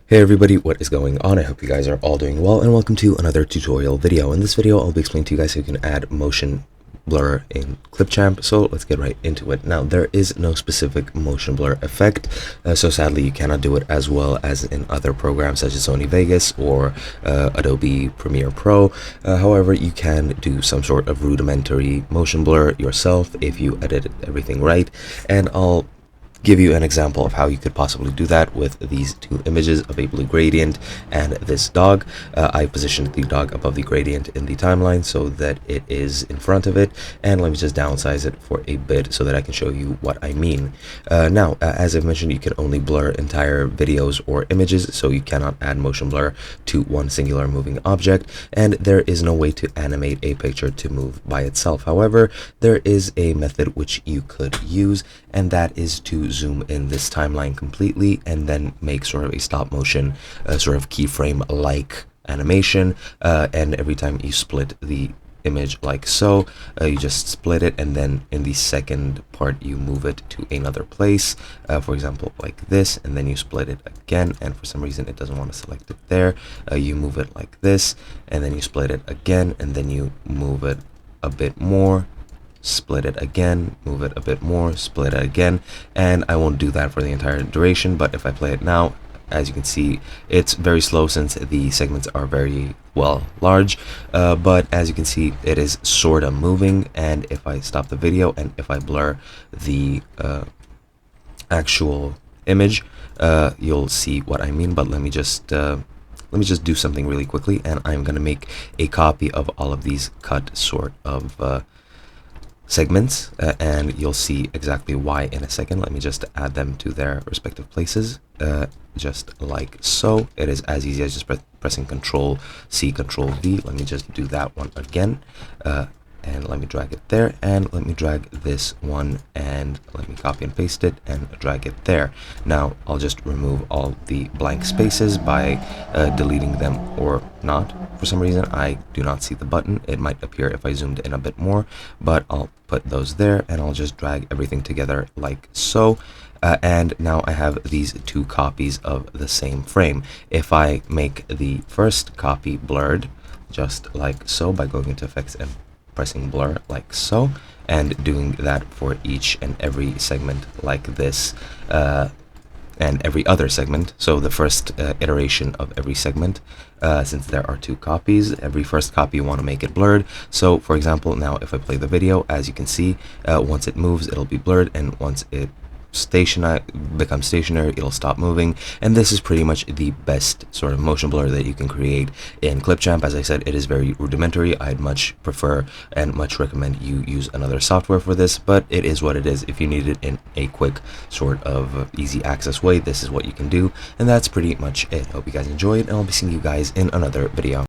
Hey everybody, what is going on? I hope you guys are all doing well, and welcome to another tutorial video. In this video, I'll be explaining to you guys how you can add motion blur in Clipchamp. So let's get right into it. Now, there is no specific motion blur effect, so sadly you cannot do it as well as in other programs such as Sony Vegas or Adobe Premiere Pro. However, you can do some sort of rudimentary motion blur yourself if you edit everything right, and I'll give you an example of how you could possibly do that with these two images of a blue gradient and this dog. I positioned the dog above the gradient in the timeline so that it is in front of it, and let me just downsize it for a bit so that I can show you what I mean. Now, as I've mentioned, you can only blur entire videos or images, so you cannot add motion blur to one singular moving object, and there is no way to animate a picture to move by itself. However, there is a method which you could use, and that is to zoom in this timeline completely and then make sort of a stop motion sort of keyframe like animation, and every time you split the image like so, you just split it, and then in the second part you move it to another place, for example like this, and then you split it again, and for some reason it doesn't want to select it there. You move it like this, and then you split it again, and then you move it a bit more, split it again, move it a bit more, split it again, and I won't do that for the entire duration. But if I play it now, as you can see, it's very slow since the segments are very large, but as you can see, it is sort of moving. And if I stop the video and if I blur the actual image, you'll see what I mean. But let me just do something really quickly, and I'm gonna make a copy of all of these cut sort of segments, and you'll see exactly why in a second. Let me just add them to their respective places, just like so. It is as easy as just pressing Control C, Control V. Let me just do that one again, and let me drag it there, and let me drag this one, and let me copy and paste it and drag it there. Now I'll just remove all the blank spaces by deleting them or not. For some reason I do not see the button. It might appear if I zoomed in a bit more, but I'll put those there, and I'll just drag everything together like so. And now I have these two copies of the same frame. If I make the first copy blurred, just like so, by going into effects and pressing blur like so, and doing that for each and every segment like this, and every other segment, so the first iteration of every segment, since there are two copies, every first copy you want to make it blurred. So for example, now if I play the video, as you can see, once it moves it'll be blurred, and once it becomes stationary, it'll stop moving. And this is pretty much the best sort of motion blur that you can create in Clipchamp. As I said, it is very rudimentary. I'd much prefer and much recommend you use another software for this, but it is what it is. If you need it in a quick sort of easy access way, this is what you can do, and that's pretty much it. Hope you guys enjoyed, and I'll be seeing you guys in another video.